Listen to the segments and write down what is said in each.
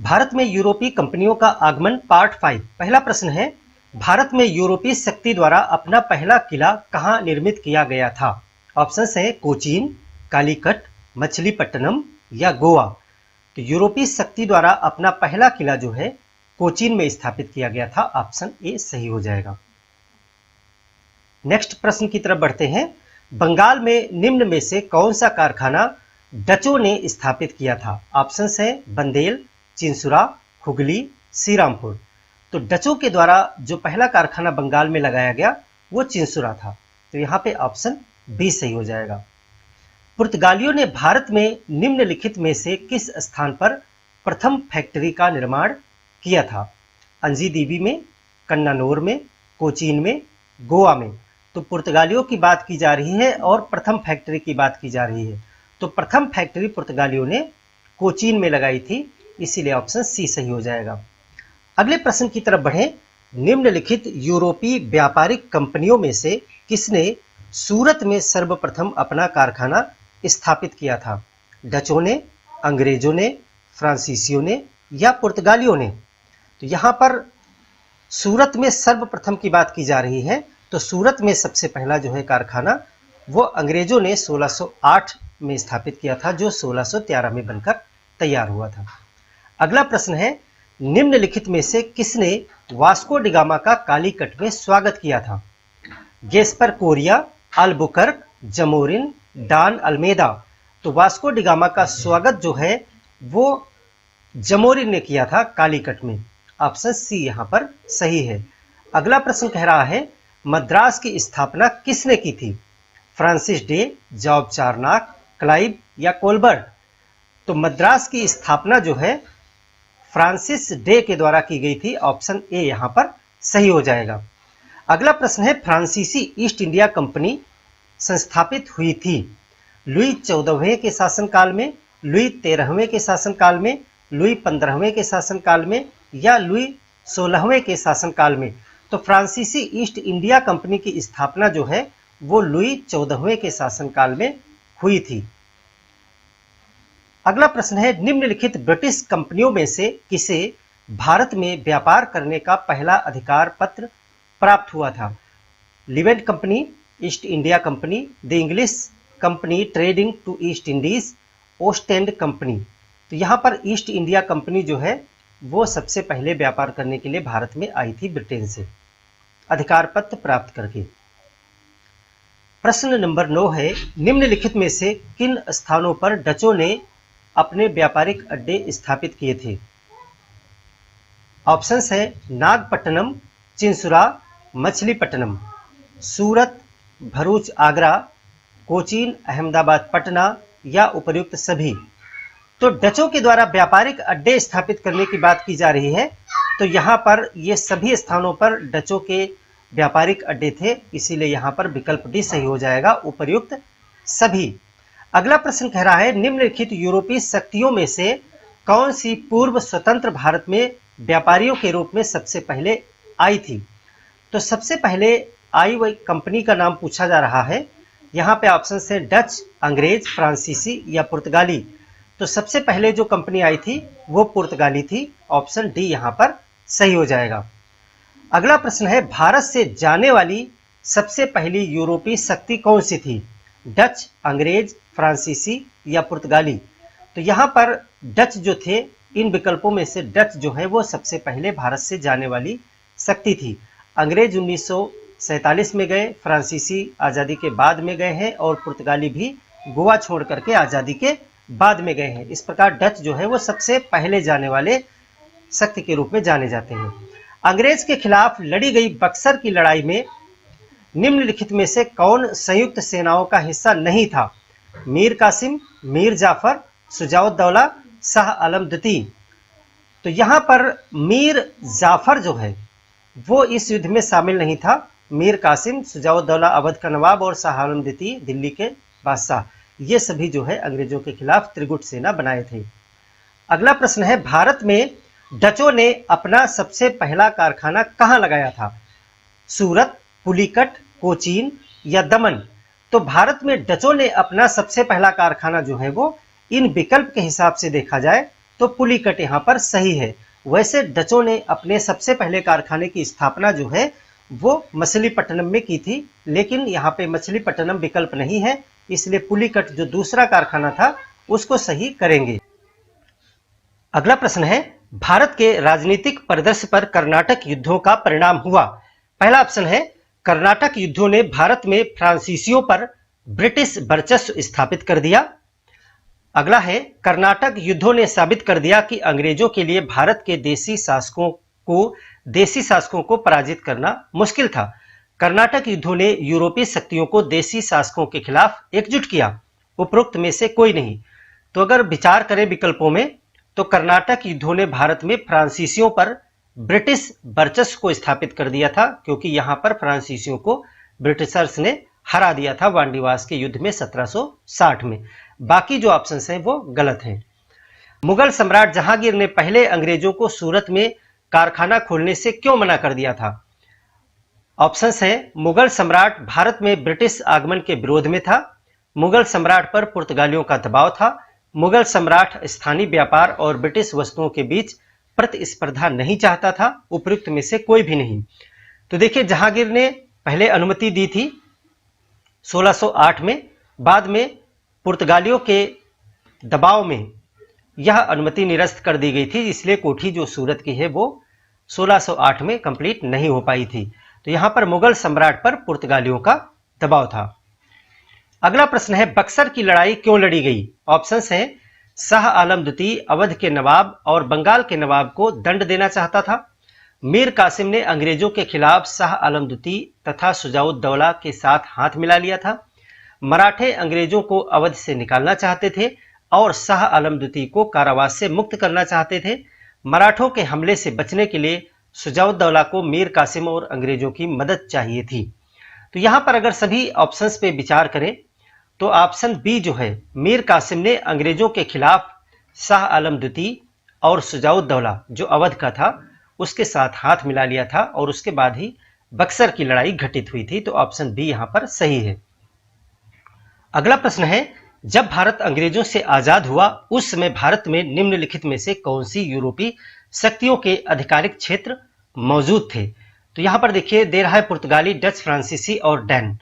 भारत में यूरोपीय कंपनियों का आगमन पार्ट 5। पहला प्रश्न है, भारत में यूरोपीय शक्ति द्वारा अपना पहला किला कहाँ निर्मित किया गया था? ऑप्शन है कोचीन, कालीकट, मछलीपट्टनम या गोवा। तो यूरोपीय शक्ति द्वारा अपना पहला किला जो है कोचीन में स्थापित किया गया था। ऑप्शन ए सही हो जाएगा। नेक्स्ट प्रश्न की तरफ बढ़ते हैं। बंगाल में निम्न में से कौन सा कारखाना डचों ने स्थापित किया था? ऑप्शन है बंदेल, चिंसुरा, हुगली, श्रीरामपुर। तो डचों के द्वारा जो पहला कारखाना बंगाल में लगाया गया वो चिंसुरा था। तो यहाँ पे ऑप्शन बी सही हो जाएगा। पुर्तगालियों ने भारत में निम्नलिखित में से किस स्थान पर प्रथम फैक्ट्री का निर्माण किया था? अंजीदीबी में, कन्नानौर में, कोचीन में, गोवा में। तो पुर्तगालियों की बात की जा रही है और प्रथम फैक्ट्री की बात की जा रही है। तो प्रथम फैक्ट्री पुर्तगालियों ने कोचीन में लगाई थी, इसीलिए ऑप्शन सी सही हो जाएगा। अगले प्रश्न की तरफ बढ़ें। निम्नलिखित यूरोपीय व्यापारिक कंपनियों में से किसने सूरत में सर्वप्रथम अपना कारखाना स्थापित किया था? डचों ने, अंग्रेजों ने, फ्रांसीसियों ने या पुर्तगालियों ने? तो यहाँ पर सूरत में सर्वप्रथम की बात की जा रही है। तो सूरत में सबसे पहला जो है कारखाना वो अंग्रेजों ने 1608 में स्थापित किया था, जो 1613 में बनकर तैयार हुआ था। अगला प्रश्न है, निम्नलिखित में से किसने वास्को डी गामा का कालीकट में स्वागत किया था? गेस्पर कोरिया, अल्बुकर्क, जमोरिन, डान अल्मेदा। तो वास्को डी गामा का स्वागत जो है वो जमोरिन ने किया था कालीकट में। ऑप्शन सी यहाँ पर सही है। अगला प्रश्न कह रहा है, मद्रास की स्थापना किसने की थी? फ्रांसिस डे, जॉब चार्नक, क्लाइव या कोलबर्ट? तो मद्रास की स्थापना जो है फ्रांसिस डे के द्वारा की गई थी। ऑप्शन ए यहाँ पर सही हो जाएगा। अगला प्रश्न है, फ्रांसीसी ईस्ट इंडिया कंपनी संस्थापित हुई थी लुई 14वें के शासनकाल में, लुई 13वें के शासनकाल में, लुई 15वें के शासनकाल में या लुई 16वें के शासनकाल में? तो फ्रांसीसी ईस्ट इंडिया कंपनी की स्थापना जो है वो लुई 14वें के शासनकाल में हुई थी। अगला प्रश्न है, निम्नलिखित ब्रिटिश कंपनियों में से किसे भारत में व्यापार करने का पहला अधिकार पत्र प्राप्त हुआ था? Levant company, East India company, the English company trading to East Indies, Ostend company. तो यहाँ पर ईस्ट इंडिया कंपनी जो है वो सबसे पहले व्यापार करने के लिए भारत में आई थी ब्रिटेन से अधिकार पत्र प्राप्त करके। प्रश्न नंबर 9 है, निम्नलिखित में से किन स्थानों पर डचों ने अपने व्यापारिक अड्डे स्थापित किए थे? ऑप्शंस है नागपट्टनम, चिंसुरा, मछलीपट्टनम, सूरत, भरूच, आगरा, कोचीन, अहमदाबाद, पटना या उपर्युक्त सभी। तो डचों के द्वारा व्यापारिक अड्डे स्थापित करने की बात की जा रही है। तो यहाँ पर ये सभी स्थानों पर डचों के व्यापारिक अड्डे थे, इसीलिए यहाँ पर विकल्प डी सही हो जाएगा, उपर्युक्त सभी। अगला प्रश्न कह रहा है, निम्नलिखित यूरोपीय शक्तियों में से कौन सी पूर्व स्वतंत्र भारत में व्यापारियों के रूप में सबसे पहले आई थी? तो सबसे पहले आई हुई कंपनी का नाम पूछा जा रहा है। यहाँ पे ऑप्शन है डच, अंग्रेज, फ्रांसीसी या पुर्तगाली। तो सबसे पहले जो कंपनी आई थी वो पुर्तगाली थी। ऑप्शन डी यहाँ पर सही हो जाएगा। अगला प्रश्न है, भारत से जाने वाली सबसे पहली यूरोपीय शक्ति कौन सी थी? डच, अंग्रेज, फ्रांसीसी या पुर्तगाली? तो यहाँ पर डच जो थे, इन विकल्पों में से डच जो है वो सबसे पहले भारत से जाने वाली शक्ति थी। अंग्रेज 1947 में गए, फ्रांसीसी आज़ादी के बाद में गए हैं और पुर्तगाली भी गोवा छोड़ करके आज़ादी के बाद में गए हैं। इस प्रकार डच जो है वो सबसे पहले जाने वाले शक्ति के रूप में जाने जाते हैं। अंग्रेज के खिलाफ लड़ी गई बक्सर की लड़ाई में निम्नलिखित में से कौन संयुक्त सेनाओं का हिस्सा नहीं था? मीर कासिम, मीर जाफर, शुजाउद्दौला, शाह आलम द्वितीय। तो यहाँ पर मीर जाफर जो है वो इस युद्ध में शामिल नहीं था। मीर कासिम, शुजाउद्दौला अवध का नवाब और शाह आलम द्वितीय दिल्ली के बादशाह, ये सभी जो है अंग्रेजों के खिलाफ त्रिगुट सेना बनाए थे। अगला प्रश्न है, भारत में डचों ने अपना सबसे पहला कारखाना कहाँ लगाया था? सूरत, पुलिकट, कोचीन या दमन? तो भारत में डचों ने अपना सबसे पहला कारखाना जो है वो इन विकल्प के हिसाब से देखा जाए तो पुलिकट यहाँ पर सही है। वैसे डचों ने अपने सबसे पहले कारखाने की स्थापना जो है वो मछलीपट्टनम में की थी, लेकिन यहाँ पे मछलीपट्टनम विकल्प नहीं है, इसलिए पुलिकट जो दूसरा कारखाना था उसको सही करेंगे। अगला प्रश्न है, भारत के राजनीतिक परिदृश्य पर कर्नाटक युद्धों का परिणाम हुआ। पहला ऑप्शन है, कर्नाटक युद्धों ने भारत में फ्रांसीसियों पर ब्रिटिश वर्चस्व स्थापित कर दिया। अगला है, कर्नाटक युद्धों ने साबित कर दिया कि अंग्रेजों के लिए भारत के देसी शासकों को पराजित करना मुश्किल था। कर्नाटक युद्धों ने यूरोपीय शक्तियों को देसी शासकों के खिलाफ एकजुट किया। उपरोक्त में से कोई नहीं। तो अगर विचार करें विकल्पों में, तो कर्नाटक युद्धों ने भारत में फ्रांसीसियों पर ब्रिटिश वर्चस्व को स्थापित कर दिया था, क्योंकि यहां पर फ्रांसीसियों को ब्रिटिशर्स ने हरा दिया था वांडीवास के युद्ध में 1760 में। बाकी जो ऑप्शन हैं वो गलत हैं। मुगल सम्राट जहांगीर ने पहले अंग्रेजों को सूरत में कारखाना खोलने से क्यों मना कर दिया था? ऑप्शंस हैं, मुगल सम्राट भारत में ब्रिटिश आगमन के विरोध में था, मुगल सम्राट पर पुर्तगालियों का दबाव था, मुगल सम्राट स्थानीय व्यापार और ब्रिटिश वस्तुओं के बीच प्रतिस्पर्धा नहीं चाहता था। उपयुक्त में से कोई भी नहीं। तो देखिए, जहांगीर ने पहले अनुमति दी थी 1608 में, बाद में पुर्तगालियों के दबाव में यह अनुमति निरस्त कर दी गई थी, इसलिए कोठी जो सूरत की है वो 1608 में कंप्लीट नहीं हो पाई थी। तो यहां पर मुगल सम्राट पर पुर्तगालियों का दबाव था। अगला प्रश्न है, बक्सर की लड़ाई क्यों लड़ी गई? ऑप्शंस हैं, शाह आलम द्वितीय अवध के नवाब और बंगाल के नवाब को दंड देना चाहता था, मीर कासिम ने अंग्रेजों के खिलाफ शाह आलम द्वितीय तथा शुजाउद्दौला के साथ हाथ मिला लिया था, मराठे अंग्रेजों को अवध से निकालना चाहते थे और शाह आलम द्वितीय को कारावास से मुक्त करना चाहते थे। मराठों के हमले से बचने के लिए शुजाउद्दौला को मीर कासिम और अंग्रेजों की मदद चाहिए थी। तो यहां पर अगर सभी ऑप्शंस पे विचार करें तो ऑप्शन बी जो है, मीर कासिम ने अंग्रेजों के खिलाफ शाह आलम द्वितीय और शुजाउद्दौला जो अवध का था उसके साथ हाथ मिला लिया था और उसके बाद ही बक्सर की लड़ाई घटित हुई थी। तो ऑप्शन बी यहां पर सही है। अगला प्रश्न है, जब भारत अंग्रेजों से आजाद हुआ उस समय भारत में निम्नलिखित में से कौन सी यूरोपीय शक्तियों के आधिकारिक क्षेत्र मौजूद थे? तो यहां पर देखिए दे रहा है पुर्तगाली, डच, फ्रांसीसी और डैन।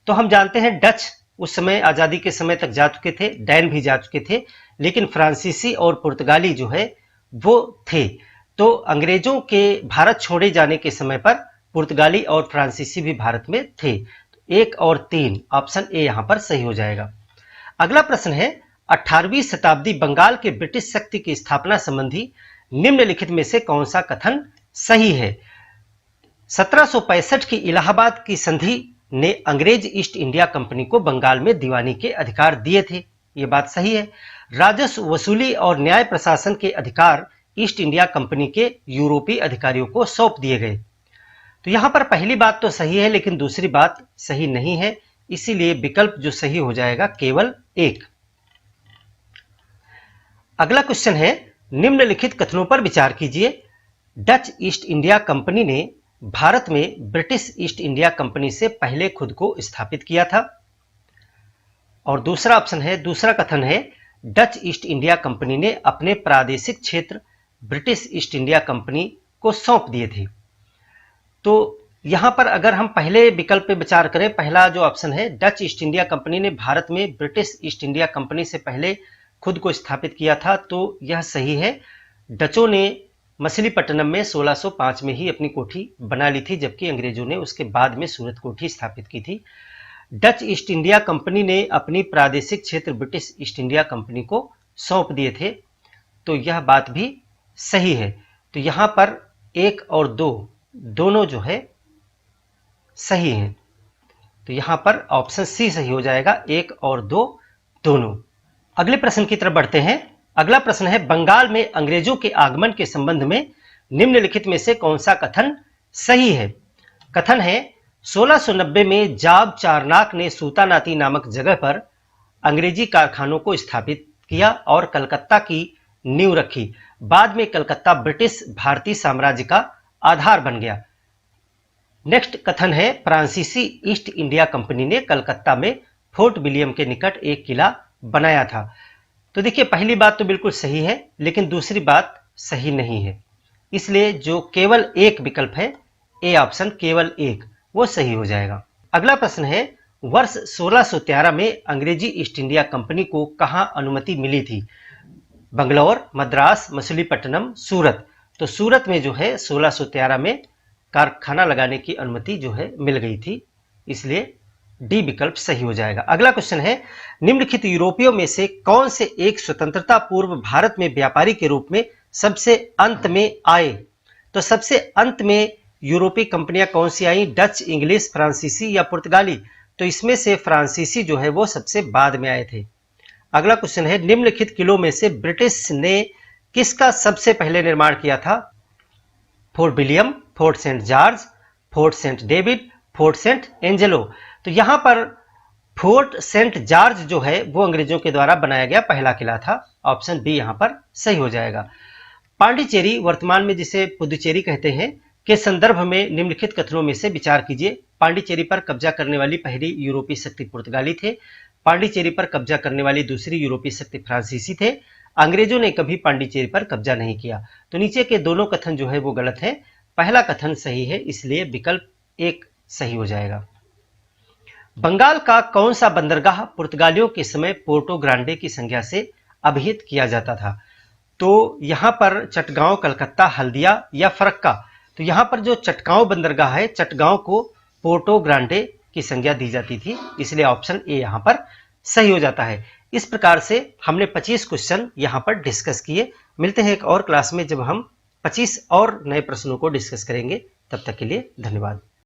तो हम जानते हैं डच उस समय आजादी के समय तक जा चुके थे, डैन भी जा चुके थे, लेकिन फ्रांसीसी और पुर्तगाली जो है वो थे। तो अंग्रेजों के भारत छोड़े जाने के समय पर पुर्तगाली और फ्रांसीसी भी भारत में थे। 1 और 3 ऑप्शन ए यहां पर सही हो जाएगा। अगला प्रश्न है, 18वीं शताब्दी बंगाल के ब्रिटिश शक्ति की स्थापना संबंधी निम्नलिखित में से कौन सा कथन सही है? 1765 की इलाहाबाद की संधि ने अंग्रेज ईस्ट इंडिया कंपनी को बंगाल में दीवानी के अधिकार दिए थे, ये बात सही है। राजस्व वसूली और न्याय प्रशासन के अधिकार ईस्ट इंडिया कंपनी के यूरोपीय अधिकारियों को सौंप दिए गए। तो यहां पर पहली बात तो सही है, लेकिन दूसरी बात सही नहीं है, इसीलिए विकल्प जो सही हो जाएगा केवल 1। अगला क्वेश्चन है, निम्नलिखित कथनों पर विचार कीजिए। डच ईस्ट इंडिया कंपनी ने भारत में ब्रिटिश ईस्ट इंडिया कंपनी से पहले खुद को स्थापित किया था। और दूसरा ऑप्शन है, दूसरा कथन है, डच ईस्ट इंडिया कंपनी ने अपने प्रादेशिक क्षेत्र ब्रिटिश ईस्ट इंडिया कंपनी को सौंप दिए थे। तो यहां पर अगर हम पहले विकल्प पे विचार करें, पहला जो ऑप्शन है, डच ईस्ट इंडिया कंपनी ने भारत में ब्रिटिश ईस्ट इंडिया कंपनी से पहले खुद को स्थापित किया था, तो यह सही है। डचों ने मछलीपट्टनम में 1605 में ही अपनी कोठी बना ली थी, जबकि अंग्रेजों ने उसके बाद में सूरत कोठी स्थापित की थी। डच ईस्ट इंडिया कंपनी ने अपनी प्रादेशिक क्षेत्र ब्रिटिश ईस्ट इंडिया कंपनी को सौंप दिए थे, तो यह बात भी सही है। तो यहां पर 1 और 2 दोनों जो है सही हैं। तो यहां पर ऑप्शन सी सही हो जाएगा, 1 और 2 दोनों। अगले प्रश्न की तरफ बढ़ते हैं। अगला प्रश्न है, बंगाल में अंग्रेजों के आगमन के संबंध में निम्नलिखित में से कौन सा कथन सही है? कथन है, 1690 में जाब चारनाक ने सूतानाती नामक जगह पर अंग्रेजी कारखानों को स्थापित किया और कलकत्ता की नींव रखी। बाद में कलकत्ता ब्रिटिश भारतीय साम्राज्य का आधार बन गया। नेक्स्ट कथन है, फ्रांसीसी ईस्ट इंडिया कंपनी ने कलकत्ता में फोर्ट विलियम के निकट एक किला बनाया था। तो देखिए पहली बात तो बिल्कुल सही है, लेकिन दूसरी बात सही नहीं है। इसलिए जो केवल एक विकल्प है, ए ऑप्शन केवल एक, वो सही हो जाएगा। अगला प्रश्न है, वर्ष 1613 में अंग्रेजी ईस्ट इंडिया कंपनी को कहां अनुमति मिली थी? बंगलौर, मद्रास, मछलीपट्टनम, सूरत। तो सूरत में जो है 1613 में कारखाना लगाने की अनुमति जो है मिल गई थी, इसलिए डी विकल्प सही हो जाएगा। अगला क्वेश्चन है, निम्नलिखित यूरोपियों में से कौन से एक स्वतंत्रता पूर्व भारत में व्यापारी के रूप में सबसे अंत में आए? तो सबसे अंत में यूरोपीय कंपनियां कौन सी आई? डच, इंग्लिश, फ्रांसीसी या पुर्तगाली? तो इसमें से फ्रांसीसी जो है वो सबसे बाद में आए थे। अगला क्वेश्चन है, निम्नलिखित किलों में से ब्रिटिश ने किसका सबसे पहले निर्माण किया था? Fort William, Fort Saint George, Fort Saint David, Fort Saint Angelo. तो यहां पर फोर्ट सेंट जॉर्ज जो है वो अंग्रेजों के द्वारा बनाया गया पहला किला था। ऑप्शन बी यहां पर सही हो जाएगा। पांडिचेरी, वर्तमान में जिसे पुदुचेरी कहते हैं, के संदर्भ में निम्नलिखित कथनों में से विचार कीजिए। पांडिचेरी पर कब्जा करने वाली पहली यूरोपीय शक्ति पुर्तगाली थे। पांडिचेरी पर कब्जा करने वाली दूसरी यूरोपीय शक्ति फ्रांसीसी थे। अंग्रेजों ने कभी पांडिचेरी पर कब्जा नहीं किया। तो नीचे के दोनों कथन जो है वो गलत है, पहला कथन सही है, इसलिए विकल्प एक सही हो जाएगा। बंगाल का कौन सा बंदरगाह पुर्तगालियों के समय पोर्टो ग्रांडे की संज्ञा से अभिहित किया जाता था? तो यहां पर चटगांव, कलकत्ता, हल्दिया या फरक्का? तो यहां पर जो चटगांव बंदरगाह है, चटगांव को पोर्टो ग्रांडे की संज्ञा दी जाती थी, इसलिए ऑप्शन ए यहां पर सही हो जाता है। इस प्रकार से हमने 25 क्वेश्चन यहां पर डिस्कस किए। मिलते हैं एक और क्लास में जब हम 25 और नए प्रश्नों को डिस्कस करेंगे। तब तक के लिए धन्यवाद।